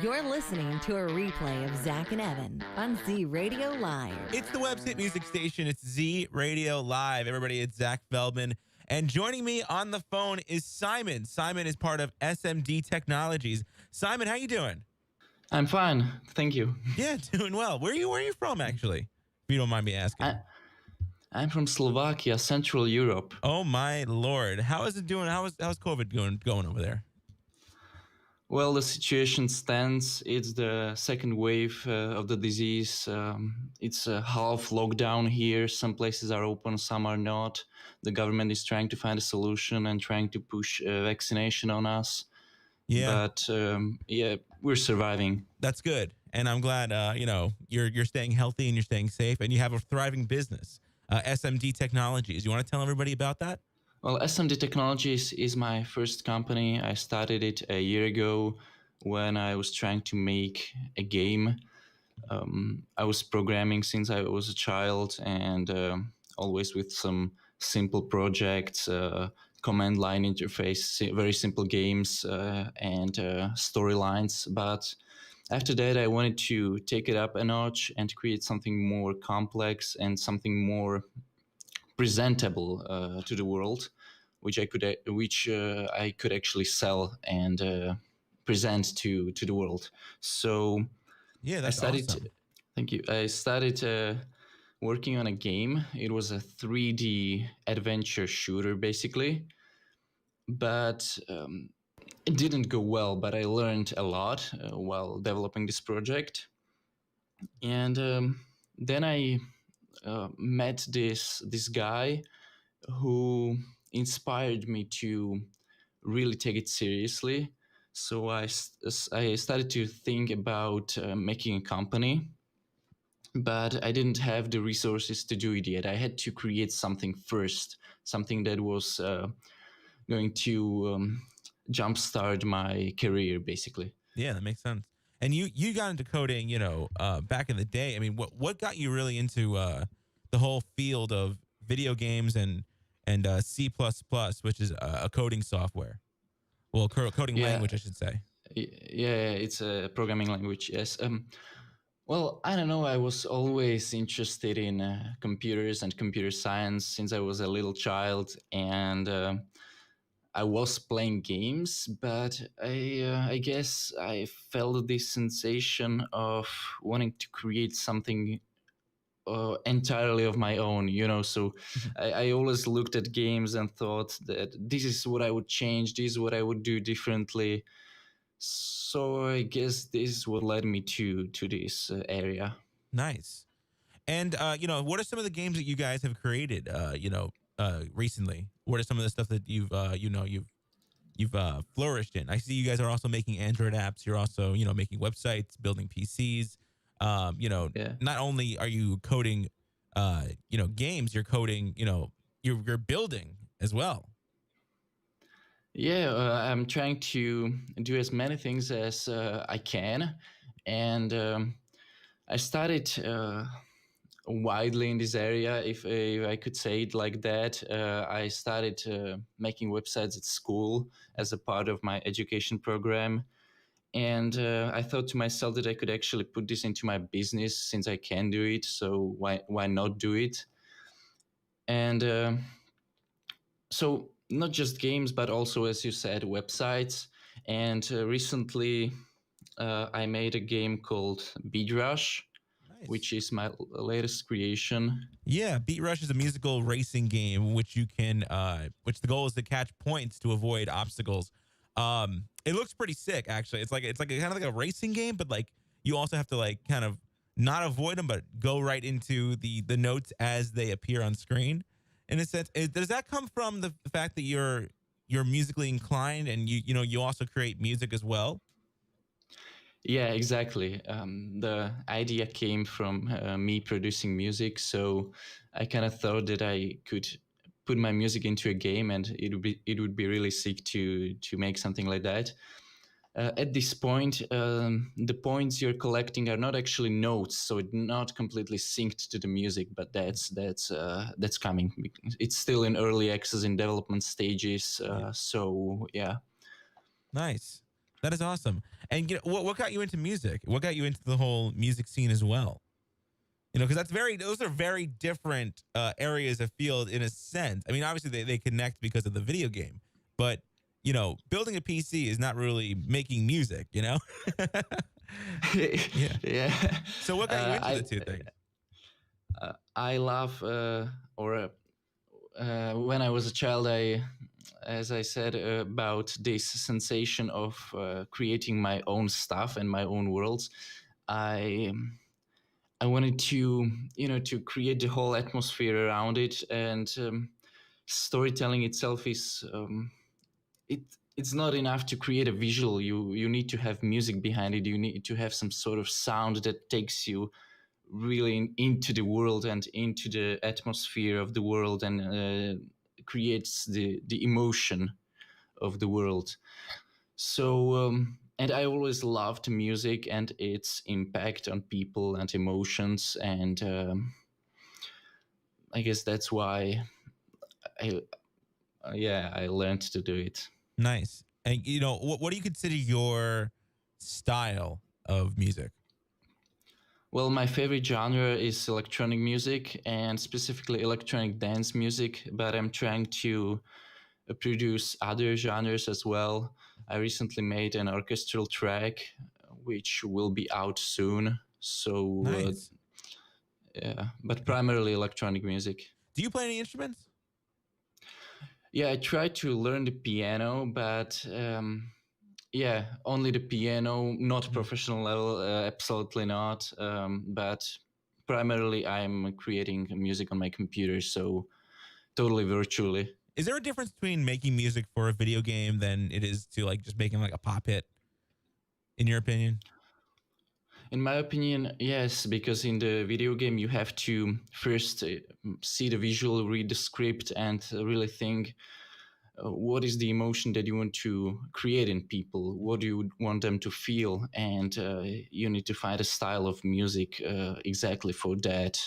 You're listening to a replay of Zach and Evan on Z Radio Live. It's the web's hit music station. It's Z Radio Live. Everybody, it's Zach Feldman. And joining me on the phone is Simon. Simon is part of SMD Technologies. Simon, how you doing? I'm fine, thank you. Yeah, doing well. Where are you from, actually? If you don't mind me asking. I'm from Slovakia, Central Europe. Oh my Lord. How is it doing? How's COVID going over there? Well, the situation stands. It's the second wave of the disease. It's a half lockdown here. Some places are open, some are not. The government is trying to find a solution and trying to push vaccination on us. Yeah. But we're surviving. That's good. And I'm glad, you're staying healthy and you're staying safe and you have a thriving business, SMD Technologies. You want to tell everybody about that? Well, SMD Technologies is my first company. I started it a year ago when I was trying to make a game. I was programming since I was a child and always with some simple projects, command line interface, very simple games and storylines. But after that, I wanted to take it up a notch and create something more complex and something more presentable to the world, which I could actually sell and present to the world. So yeah, that's awesome. Thank you. I started working on a game. It was a 3D adventure shooter, basically, but it didn't go well. But I learned a lot while developing this project, and then I met this guy who inspired me to really take it seriously. So I started to think about making a company, but I didn't have the resources to do it yet. I had to create something first, something that was going to jumpstart my career, basically. Yeah, that makes sense. And you got into coding, back in the day. I mean, what got you really into the whole field of video games and C++, which is a coding software? Well, coding language, I should say. Yeah, it's a programming language, yes. Well, I don't know. I was always interested in computers and computer science since I was a little child, and I was playing games, but I guess I felt this sensation of wanting to create something entirely of my own, So I always looked at games and thought that this is what I would change, this is what I would do differently. So I guess this is what led me to this area. Nice. And what are some of the games that you guys have created? Recently. What are some of the stuff that you've flourished in? I see you guys are also making Android apps. You're also making websites, building PCs. Not only are you coding, games, you're coding, you're building as well. Yeah, I'm trying to do as many things as I can. And I started widely in this area, if I could say it like that. I started making websites at school as a part of my education program. And I thought to myself that I could actually put this into my business since I can do it. So why not do it? And so not just games, but also, as you said, websites. And recently I made a game called Beat Rush, which is my latest creation. Yeah, Beat Rush is a musical racing game which you can, which the goal is to catch points to avoid obstacles. It looks pretty sick, actually. It's like kind of like a racing game, but like you also have to like kind of not avoid them, but go right into the notes as they appear on screen. In a sense, does that come from the fact that you're musically inclined and you also create music as well? Yeah, exactly. The idea came from me producing music, so I kind of thought that I could put my music into a game, and it would be really sick to make something like that. At this point, the points you're collecting are not actually notes, so it's not completely synced to the music. But that's coming. It's still in early access, in development stages. So yeah. Nice. That is awesome. And what got you into music? What got you into the whole music scene as well? Because those are very different areas of field in a sense. I mean, obviously they connect because of the video game, but building a PC is not really making music. Yeah. Yeah. So what got you into I the two things? I love when I was a child, as I said, about this sensation of creating my own stuff and my own worlds. I I wanted to, to create the whole atmosphere around it, and storytelling itself is it. It's not enough to create a visual. You need to have music behind it. You need to have some sort of sound that takes you really into the world and into the atmosphere of the world, and creates the emotion of the world. So and I always loved music and its impact on people and emotions, and I guess that's why I yeah, I learned to do it. Nice. And what do you consider your style of music? Well, my favorite genre is electronic music, and specifically electronic dance music, but I'm trying to produce other genres as well. I recently made an orchestral track, which will be out soon. So, Nice. yeah, but primarily electronic music. Do you play any instruments? Yeah, I tried to learn the piano, but yeah, only the piano, not professional level, absolutely not. But primarily, I'm creating music on my computer, so totally virtually. Is there a difference between making music for a video game than it is to like just making like a pop hit, in your opinion? In my opinion, yes, because in the video game, you have to first see the visual, read the script, and really think what is the emotion that you want to create in people? What do you want them to feel? And you need to find a style of music exactly for that.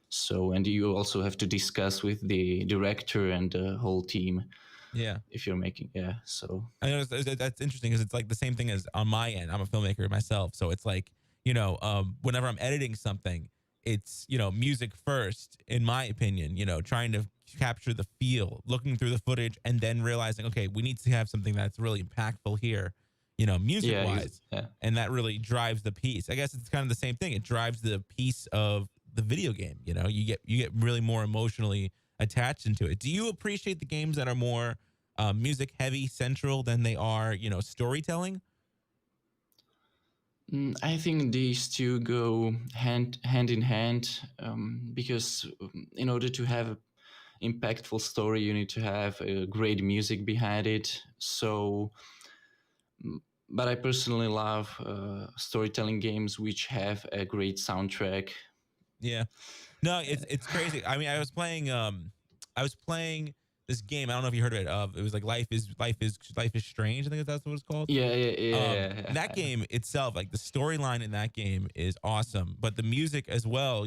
So, and you also have to discuss with the director and the whole team Yeah. if you're making, yeah. So, I know that's interesting because it's like the same thing as on my end. I'm a filmmaker myself. So it's like, whenever I'm editing something, it's, music first, in my opinion, trying to capture the feel, looking through the footage and then realizing, okay, we need to have something that's really impactful here, music yeah, wise. yeah. And that really drives the piece. I guess it's kind of the same thing. It drives the piece of the video game. You get really more emotionally attached into it. Do you appreciate the games that are more music heavy central than they are, storytelling? I think these two go hand in hand, because in order to have impactful story, you need to have great music behind it. So, but I personally love storytelling games which have a great soundtrack. Yeah. No, it's crazy. I mean, I was playing this game. I don't know if you heard of it. It was like Life is Strange. I think that's what it's called. Yeah, yeah, That yeah. game itself, like the storyline in that game is awesome, but the music as well,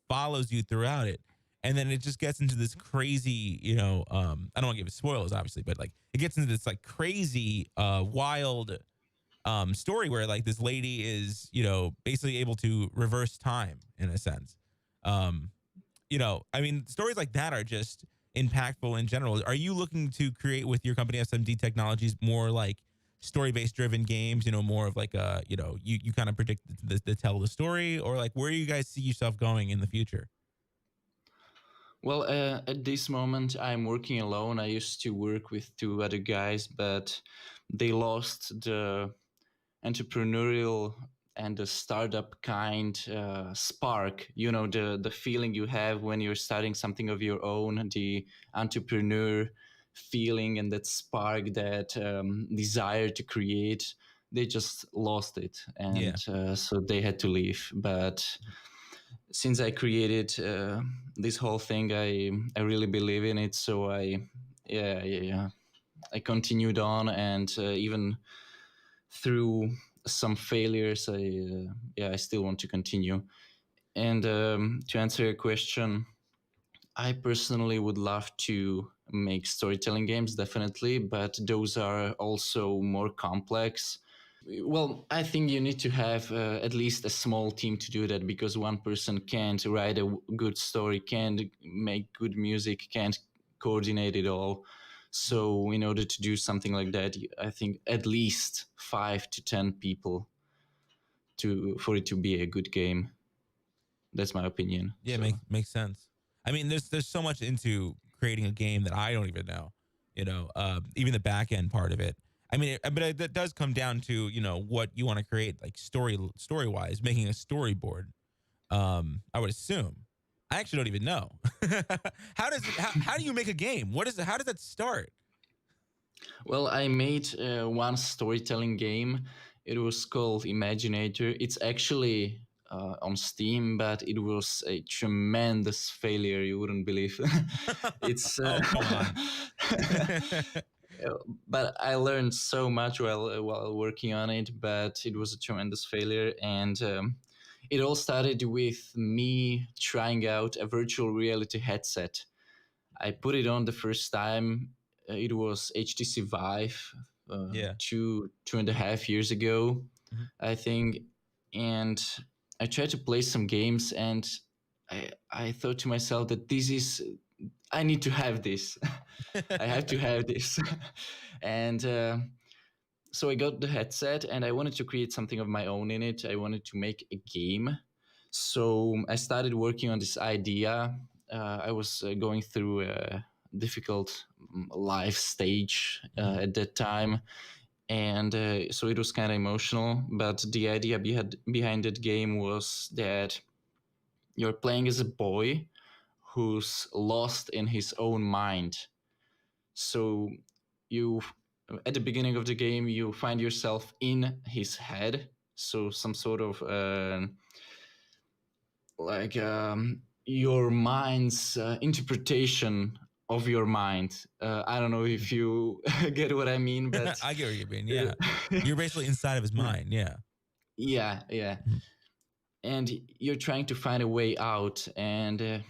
follows you throughout it. And then it just gets into this crazy, I don't want to give it spoilers, obviously, but like it gets into this like crazy, wild story where like this lady is, basically able to reverse time in a sense. Um, I mean, stories like that are just impactful in general. Are you looking to create with your company SMD Technologies more like story-based driven games, more of like you kind of predict the tell the story, or like where you guys see yourself going in the future? Well, at this moment, I'm working alone. I used to work with two other guys, but they lost the entrepreneurial and the startup kind spark. You know, the feeling you have when you're starting something of your own, the entrepreneur feeling and that spark, that desire to create. They just lost it, and Yeah. so they had to leave. But since I created this whole thing, I really believe in it. So yeah, I continued on, and even through some failures, I still want to continue. And to answer your question, I personally would love to make storytelling games, definitely, but those are also more complex. Well, I think you need to have at least a small team to do that, because one person can't write a good story, can't make good music, can't coordinate it all. So in order to do something like that, I think at least 5 to 10 people for it to be a good game. That's my opinion. Yeah, So makes sense. I mean, there's so much into creating a game that I don't even know. Even the back end part of it. I mean, that does come down to what you want to create, like story wise, making a storyboard. I would assume. I actually don't even know. How do you make a game? How does that start? well, I made one storytelling game. It was called Imaginator. It's actually on Steam, but it was a tremendous failure. You wouldn't believe. It's Oh, come on. but I learned so much while working on it. But it was a tremendous failure, and it all started with me trying out a virtual reality headset. I put it on the first time. It was HTC Vive, Yeah. 2.5 years ago, Mhm. I think. And I tried to play some games, and I thought to myself that I need to have this. I have to have this. And so I got the headset, and I wanted to create something of my own in it. I wanted to make a game. So I started working on this idea. I was going through a difficult life stage Mhm. at that time. And so it was kind of emotional. But the idea behind that game was that you're playing as a boy who's lost in his own mind. So you, at the beginning of the game, you find yourself in his head. So some sort of like your mind's interpretation of your mind. I don't know if you get what I mean, but I get what you mean. Yeah, you're basically inside of his mind. Yeah. yeah, yeah. Mhm. And you're trying to find a way out, and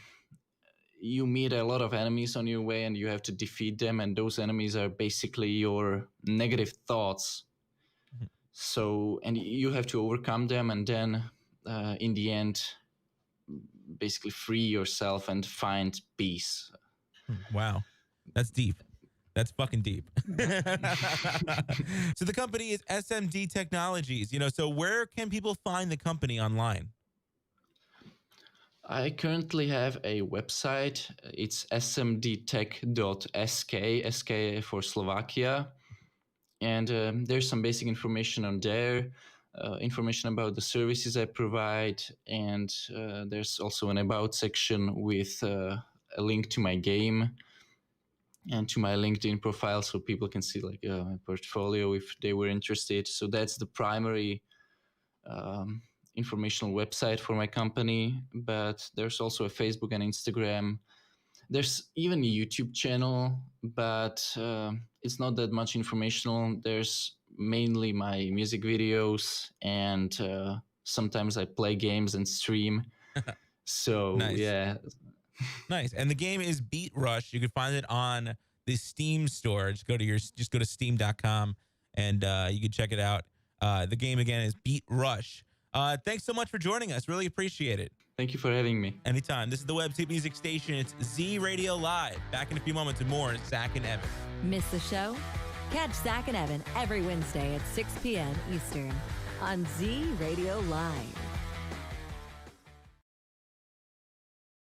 you meet a lot of enemies on your way, and you have to defeat them. And those enemies are basically your negative thoughts. Mhm. So, and you have to overcome them, and then in the end, basically free yourself and find peace. Wow, that's deep. That's fucking deep. So the company is SMD Technologies. So where can people find the company online? I currently have a website. It's smdtech.sk, SK for Slovakia. And there's some basic information on there, information about the services I provide. And there's also an about section with a link to my game and to my LinkedIn profile, so people can see like my portfolio if they were interested. So that's the primary um, informational website for my company. But there's also a Facebook and Instagram. There's even a YouTube channel, but it's not that much informational. There's mainly my music videos, and sometimes I play games and stream. So Nice. yeah. Nice. And the game is Beat Rush. You can find it on the Steam store. Just go to steam.com and you can check it out. The game again is Beat Rush. Thanks so much for joining us. Really appreciate it. Thank you for having me. Anytime. This is the Website Music Station. It's Z Radio Live. Back in a few moments with more Zach and Evan. Miss the show? Catch Zach and Evan every Wednesday at 6 p.m. Eastern on Z Radio Live.